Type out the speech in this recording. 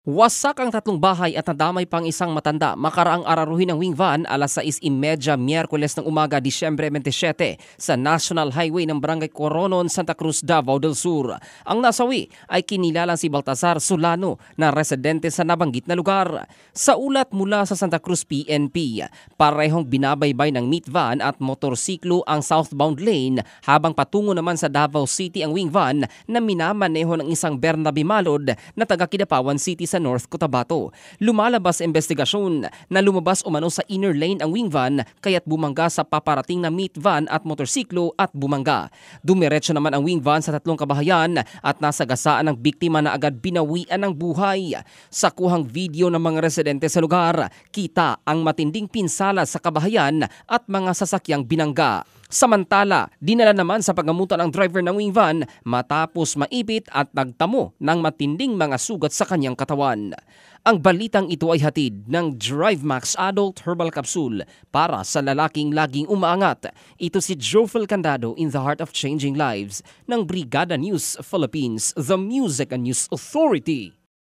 Wasak ang tatlong bahay at nadamay pang isang matanda makaraang araruhin ng wing van alas 6:30 Miyerkules ng umaga, Disyembre 27 sa National Highway ng Barangay Coronon, Santa Cruz, Davao del Sur. Ang nasawi ay kinilalang si Baltasar Solano na residente sa nabanggit na lugar. Sa ulat mula sa Santa Cruz PNP, parehong binabaybay ng meat van at motorsiklo ang southbound lane habang patungo naman sa Davao City ang wing van na minamaneho ng isang Bernabe Malod na taga Kidapawan City sa North Cotabato. Lumalabas sa investigasyon na lumabas umano sa inner lane ang wing van kaya't bumangga sa paparating na meat van at motorsiklo at bumangga. Dumiretso naman ang wing van sa tatlong kabahayan at nasagasaan ng biktima na agad binawian ng buhay. Sa kuhang video ng mga residente sa lugar, kita ang matinding pinsala sa kabahayan at mga sasakyang binangga. Samantala, dinala naman sa paggamutan ang driver ng wing van matapos maipit at nagtamo ng matinding mga sugat sa kanyang katawan. Ang balitang ito ay hatid ng DriveMax Adult Herbal Capsule para sa lalaking laging umaangat. Ito si Jofel Candado in the heart of changing lives ng Brigada News Philippines, the Music and News Authority.